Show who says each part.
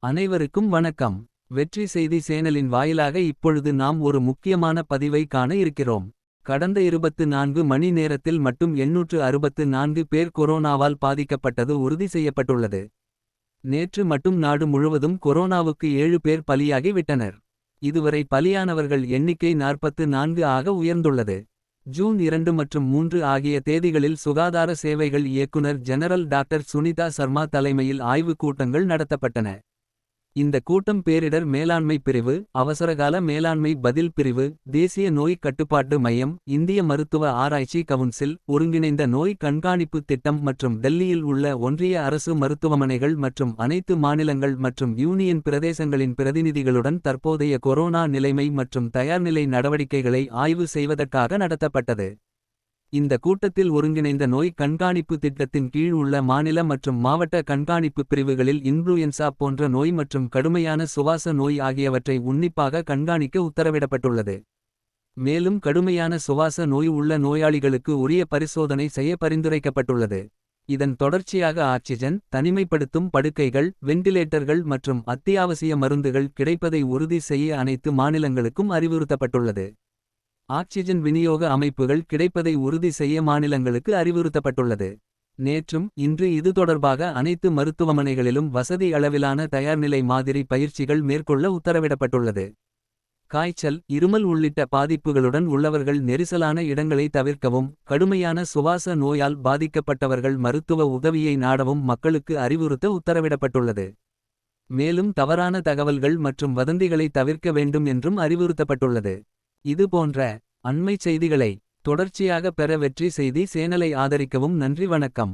Speaker 1: அனைவருக்கும் வணக்கம். வெற்றி செய்தி சேனலின் வாயிலாக இப்பொழுது நாம் ஒரு முக்கியமான பதிவை காண இருக்கிறோம். கடந்த 24 மணி நேரத்தில் மட்டும் 864 பேர் கொரோனாவால் பாதிக்கப்பட்டது உறுதி செய்யப்பட்டுள்ளது. நேற்று மட்டும் நாடு முழுவதும் கொரோனாவுக்கு 7 பேர் பலியாகி விட்டனர். இதுவரை பலியானவர்கள் எண்ணிக்கை 44 ஆக உயர்ந்துள்ளது. ஜூன் 2 மற்றும் 3 ஆகிய தேதிகளில் சுகாதார சேவைகள் இயக்குனர் ஜெனரல் டாக்டர் சுனிதா சர்மா தலைமையில் ஆய்வுக் கூட்டங்கள் நடத்தப்பட்டன. இந்த கூட்டம் பேரிடர் மேலாண்மை பிரிவு, அவசரகால மேலாண்மை பதில் பிரிவு, தேசிய நோய் கட்டுப்பாட்டு மையம், இந்திய மருத்துவ ஆராய்ச்சி கவுன்சில், ஒருங்கிணைந்த நோய் கண்காணிப்பு திட்டம் மற்றும் டெல்லியில் உள்ள ஒன்றிய அரசு மருத்துவமனைகள் மற்றும் அனைத்து மாநிலங்கள் மற்றும் யூனியன் பிரதேசங்களின் பிரதிநிதிகளுடன் தற்போதைய கொரோனா நிலைமை மற்றும் தயார்நிலை நடவடிக்கைகளை ஆய்வு செய்வதற்காக நடத்தப்பட்டது. இந்த கூட்டத்தில் ஒருங்கிணைந்த நோய் கண்காணிப்பு திட்டத்தின் கீழ் உள்ள மாநில மற்றும் மாவட்ட கண்காணிப்பு பிரிவுகளில் இன்ஃப்ளூயன்சா போன்ற நோய் மற்றும் கடுமையான சுவாச நோய் ஆகியவற்றை உன்னிப்பாக கண்காணிக்க உத்தரவிடப்பட்டுள்ளது. மேலும் கடுமையான சுவாச நோய் உள்ள நோயாளிகளுக்கு உரிய பரிசோதனை செய்ய பரிந்துரைக்கப்பட்டுள்ளது. இதன் தொடர்ச்சியாக ஆக்சிஜன், தனிமைப்படுத்தும் படுக்கைகள், வெண்டிலேட்டர்கள் மற்றும் அத்தியாவசிய மருந்துகள் கிடைப்பதை உறுதி செய்ய அனைத்து மாநிலங்களுக்கும் அறிவுறுத்தப்பட்டுள்ளது. ஆக்சிஜன் விநியோக அமைப்புகள் கிடைப்பதை உறுதி செய்ய மாநிலங்களுக்கு அறிவுறுத்தப்பட்டுள்ளது. நேற்றும் இன்று இது தொடர்பாக அனைத்து மருத்துவமனைகளிலும் வசதி அளவிலான தயார்நிலை மாதிரி பயிற்சிகள் மேற்கொள்ள உத்தரவிடப்பட்டுள்ளது. காய்ச்சல், இருமல் உள்ளிட்ட பாதிப்புகளுடன் உள்ளவர்கள் நெரிசலான இடங்களை தவிர்க்கவும், கடுமையான சுவாச நோயால் பாதிக்கப்பட்டவர்கள் மருத்துவ உதவியை நாடவும் மக்களுக்கு அறிவுறுத்த உத்தரவிடப்பட்டுள்ளது. மேலும் தவறான தகவல்கள் மற்றும் வதந்திகளை தவிர்க்க வேண்டும் என்றும் அறிவுறுத்தப்பட்டுள்ளது. இது போன்ற அண்மைச் செய்திகளை தொடர்ச்சியாக பெற வெற்றி செய்தி சேனலை ஆதரிக்கவும். நன்றி, வணக்கம்.